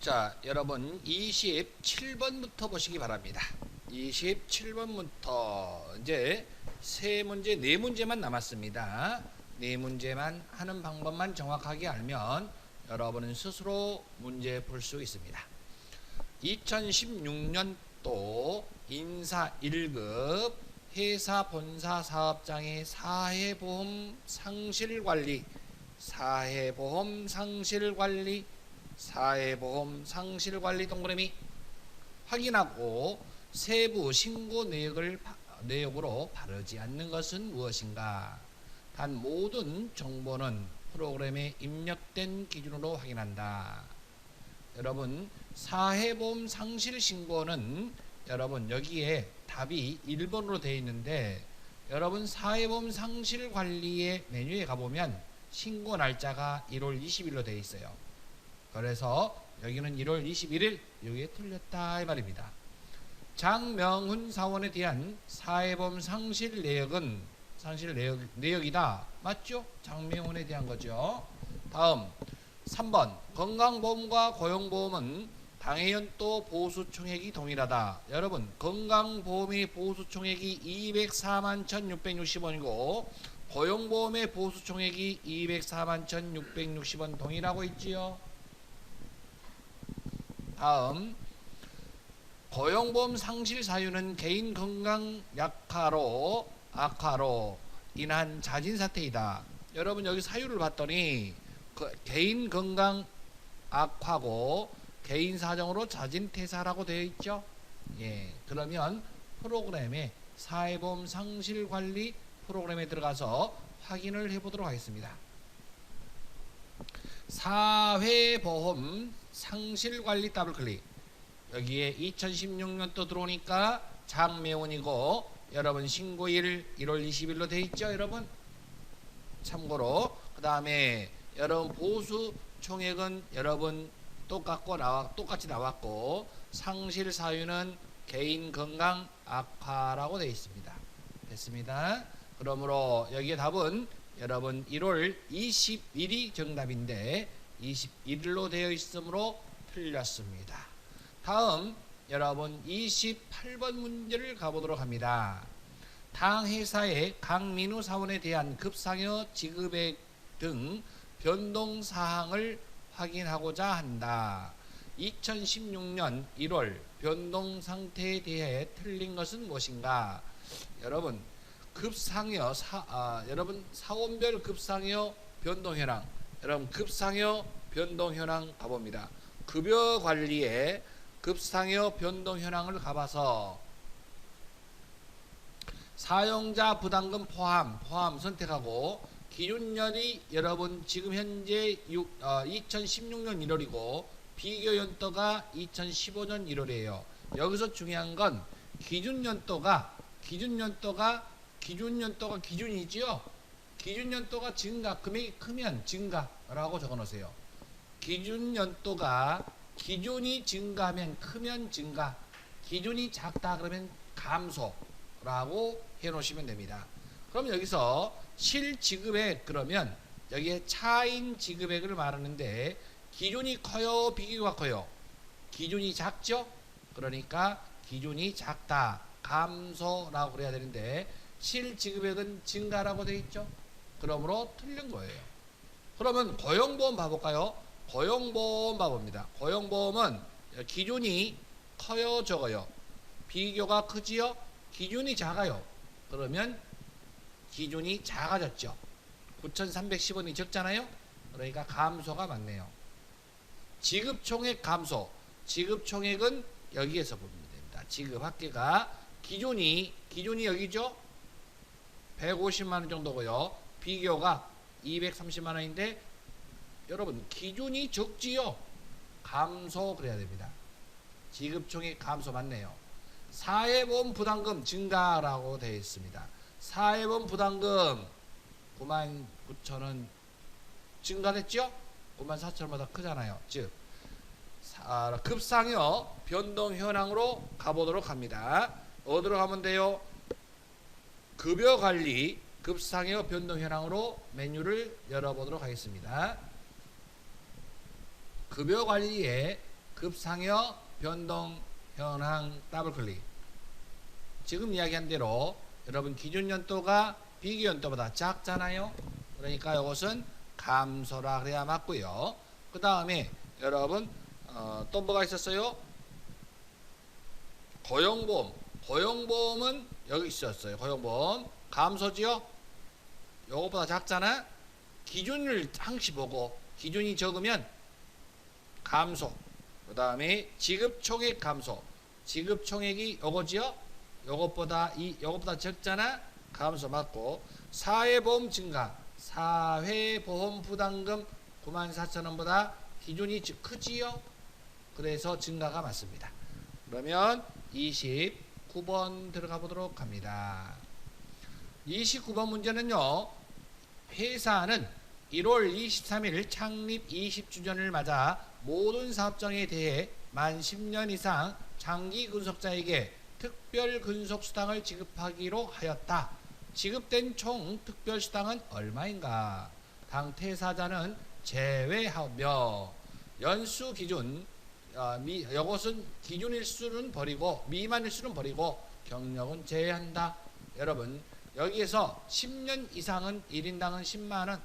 자, 여러분 27번부터 보시기 바랍니다. 27번부터 이제 세 문제, 네 문제만 남았습니다. 네 문제만 하는 방법만 정확하게 알면 여러분은 스스로 문제 풀 수 있습니다. 2016년도 인사 1급 회사 본사 사업장의 사회보험 상실관리 동그라미 확인하고 세부 신고 내역으로 바르지 않는 것은 무엇인가? 단 모든 정보는 프로그램에 입력된 기준으로 확인한다. 여러분 사회보험 상실 신고는 여러분 여기에 답이 1번으로 되어 있는데 여러분 사회보험 상실 관리의 메뉴에 가보면 신고 날짜가 1월 20일로 되어 있어요. 그래서 여기는 1월 21일 여기에 틀렸다 이 말입니다. 장명훈 사원에 대한 사회보험 상실 내역이다. 맞죠? 장명훈에 대한 거죠. 다음 3번 건강보험과 고용보험은 당해연도 보수총액이 동일하다. 여러분 건강보험의 보수총액이 204만 1660원이고 고용보험의 보수총액이 204만 1660원 동일하고 있지요. 다음 고용보험 상실 사유는 개인 건강 악화로 인한 자진 사태이다. 여러분 여기 사유를 봤더니 개인 건강 악화고 개인 사정으로 자진 퇴사라고 되어 있죠. 예, 그러면 프로그램에 사회보험 상실 관리 프로그램에 들어가서 확인을 해보도록 하겠습니다. 사회보험 상실관리 더블클릭. 여기에 2016년도 들어오니까 장명훈이고 여러분 신고일 1월 20일로 되어 있죠. 여러분 참고로 그 다음에 여러분 보수 총액은 여러분 똑같이 나왔고 상실 사유는 개인 건강 악화라고 되어 있습니다. 됐습니다. 그러므로 여기에 답은 여러분 1월 20일이 정답인데 21일로 되어 있으므로 틀렸습니다. 다음 여러분 28번 문제를 가보도록 합니다. 당 회사의 강민우 사원에 대한 급상여 지급액 등 변동사항을 확인하고자 한다. 2016년 1월 변동상태에 대해 틀린 것은 무엇인가? 여러분 급상여 여러분 사원별 급상여 변동현황 여러분 급상여 변동현황 가봅니다. 급여관리에 급상여 변동현황을 가봐서 사용자 부담금 포함 선택하고 기준년이 여러분 지금 현재 2016년 1월이고 비교연도가 2015년 1월이에요. 여기서 중요한 건 기준연도가 기준이지요. 기준연도가 증가, 금액이 크면 증가라고 적어놓으세요. 기준연도가 기준이 증가하면 크면 증가, 기준이 작다 그러면 감소라고 해놓으시면 됩니다. 그럼 여기서 실지급액 그러면 여기에 차인 지급액을 말하는데 기준이 커요, 비교가 커요? 기준이 작죠? 그러니까 기준이 작다, 감소라고 그래야 되는데 실지급액은 증가라고 되어 있죠. 그러므로 틀린 거예요. 그러면 고용보험 봐볼까요? 고용보험 봐봅니다. 고용보험은 기준이 커요, 적어요? 비교가 크지요? 기준이 작아요. 그러면 기준이 작아졌죠. 9,310원이 적잖아요. 그러니까 감소가 맞네요. 지급총액 감소. 지급총액은 여기에서 보면 됩니다. 지급합계가 기준이 여기죠. 150만원 정도고요. 비교가 230만원인데 여러분 기준이 적지요. 감소 그래야 됩니다. 지급총액 감소 맞네요. 사회보험 부담금 증가라고 되어 있습니다. 사회보험 부담금 99,000원 증가됐죠? 94,000원보다 크잖아요. 즉 급상여 변동 현황으로 가보도록 합니다. 어디로 가면 돼요? 급여관리 급상여 변동 현황으로 메뉴를 열어보도록 하겠습니다. 급여관리에 급상여 변동 현황 더블 클릭. 지금 이야기한 대로 여러분 기준 연도가 비교 연도보다 작잖아요. 그러니까 이것은 감소라 그래야 맞고요. 그 다음에 여러분 또 뭐가 있었어요? 고용보험. 고용보험은 여기 있었어요. 고용보험 감소지요. 요것보다 작잖아. 기준을 항시 보고 기준이 적으면 감소. 그 다음에 지급총액 감소. 지급총액이 요거지요. 요것보다 적잖아. 감소 맞고. 사회보험 증가. 사회보험 부담금 94,000원보다 기준이 크지요. 그래서 증가가 맞습니다. 그러면 29번 들어가 보도록 합니다. 29번 문제는요. 회사는 1월 23일 창립 20주년을 맞아 모든 사업장에 대해 만 10년 이상 장기 근속자에게 특별 근속수당을 지급하기로 하였다. 지급된 총 특별수당은 얼마인가? 당 퇴사자는 제외하며 연수 기준 이것은 기준일수는 버리고 미만일수는 버리고 경력은 제외한다. 여러분 여기에서 10년 이상은 1인당은 10만원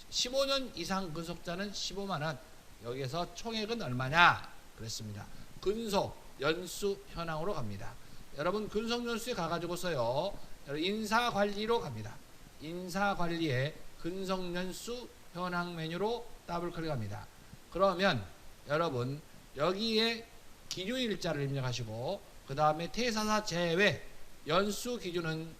15년 이상 근속자는 15만원 여기에서 총액은 얼마냐 그랬습니다. 근속 연수 현황으로 갑니다. 여러분 근속 연수에 가가지고서요 인사관리로 갑니다. 인사관리에 근속 연수 현황 메뉴로 더블 클릭합니다. 그러면 여러분 여기에 기준일자를 입력하시고 그 다음에 퇴사사 제외 연수 기준은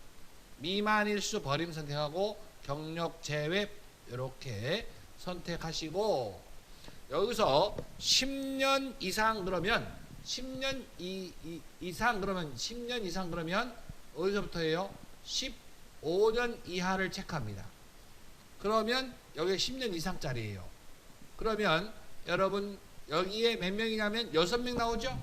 미만일수 버림 선택하고 경력 제외 이렇게 선택하시고 여기서 10년 이상 그러면 10년 이상 그러면 10년 이상 그러면 어디서부터예요? 15년 이하를 체크합니다. 그러면 여기 10년 이상짜리예요. 그러면 여러분 여기에 몇 명이냐면 6명 나오죠?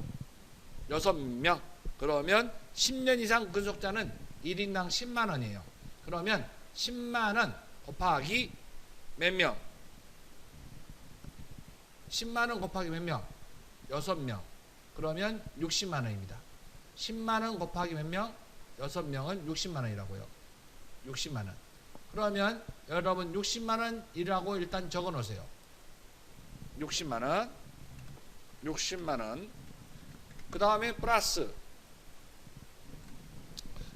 6명. 그러면 10년 이상 근속자는 1인당 10만원이에요. 그러면 10만원 곱하기 몇 명? 10만원 곱하기 몇 명? 6명. 그러면 60만원입니다. 10만원 곱하기 몇 명? 6명은 60만원이라고요. 60만원. 그러면 여러분 60만원이라고 일단 적어 놓으세요. 60만원. 60만원. 그 다음에 플러스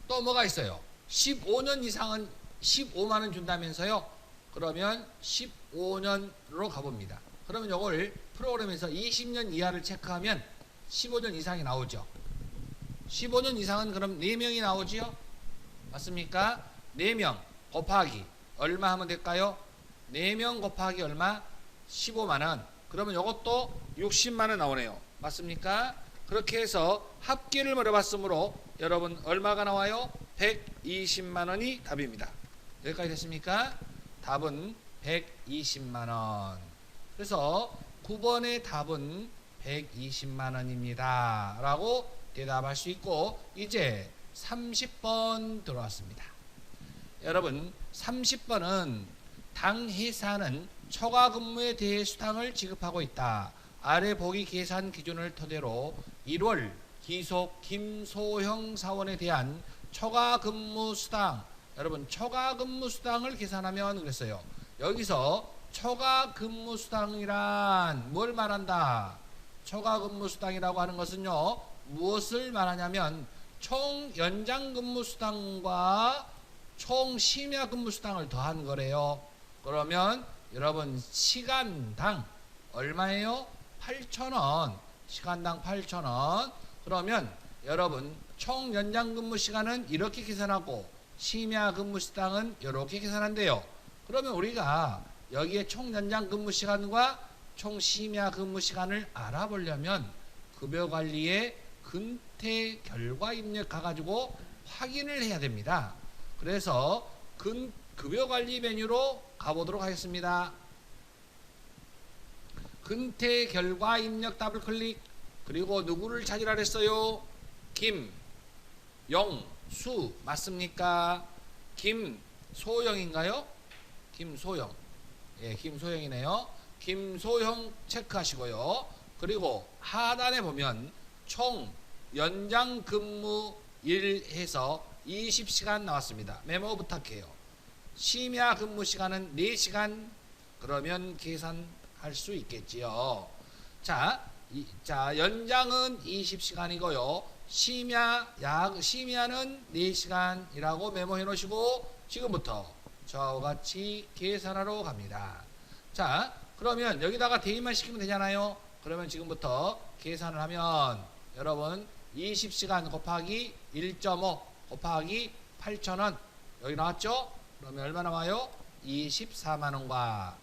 또 뭐가 있어요? 15년 이상은 15만원 준다면서요? 그러면 15년으로 가봅니다. 그러면 이걸 프로그램에서 20년 이하를 체크하면 15년 이상이 나오죠. 15년 이상은 그럼 4명이 나오지요? 맞습니까? 4명 곱하기 얼마 하면 될까요? 4명 곱하기 얼마? 15만원. 그러면 이것도 60만원 나오네요. 맞습니까? 그렇게 해서 합계를 물어봤으므로 여러분 얼마가 나와요? 120만원이 답입니다. 여기까지 됐습니까? 답은 120만원. 그래서 9번의 답은 120만원입니다. 라고 대답할 수 있고 이제 30번 들어왔습니다. 여러분 30번은 당 회사는 초과 근무에 대해 수당을 지급하고 있다. 아래 보기 계산 기준을 토대로 1월 기속 김소형 사원에 대한 초과 근무 수당 여러분 초과 근무 수당을 계산하면 그랬어요. 여기서 초과 근무 수당이란 뭘 말한다? 초과 근무 수당이라고 하는 것은요. 무엇을 말하냐면 총 연장 근무 수당과 총 심야 근무 수당을 더한 거래요. 그러면 여러분 시간당 얼마예요? 8,000원. 시간당 8,000원. 그러면 여러분 총 연장 근무 시간은 이렇게 계산하고 심야 근무 수당은 이렇게 계산한대요. 그러면 우리가 여기에 총 연장 근무 시간과 총 심야 근무 시간을 알아보려면 급여관리에 근태 결과 입력 가가지고 확인을 해야 됩니다. 그래서 급여관리 메뉴로 가보도록 하겠습니다. 근태 결과 입력 더블 클릭. 그리고 누구를 찾으라 그랬어요? 김영수 맞습니까? 김소영인가요? 김소영. 예, 김소영이네요. 김소영 체크하시고요. 그리고 하단에 보면 총 연장 근무일 해서 20시간 나왔습니다. 메모 부탁해요. 심야 근무 시간은 4시간. 그러면 계산할 수 있겠지요. 자, 연장은 20시간이고요. 심야는 4시간이라고 메모해 놓으시고 지금부터 저와 같이 계산하러 갑니다. 자, 그러면 여기다가 대입만 시키면 되잖아요. 그러면 지금부터 계산을 하면 여러분 20시간 곱하기 1.5 곱하기 8,000원 여기 나왔죠? 그러면 얼마 나와요? 24만원과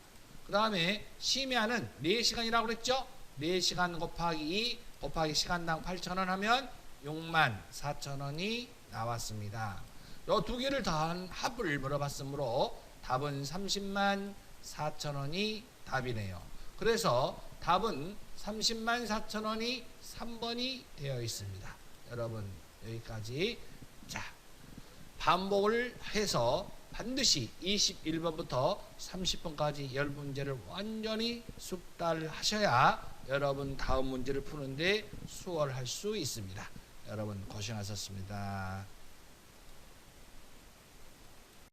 그 다음에 심야는 4시간이라고 그랬죠? 4시간 곱하기 2 곱하기 시간당 8,000원 하면 64,000원이 나왔습니다. 요 두 개를 더한 합을 물어봤으므로 답은 304,000원이 답이네요. 그래서 답은 304,000원이 3번이 되어 있습니다. 여러분 여기까지. 자, 반복을 해서 반드시 21번부터 30번까지 10문제를 완전히 숙달하셔야 여러분 다음 문제를 푸는데 수월할 수 있습니다. 여러분 고생하셨습니다.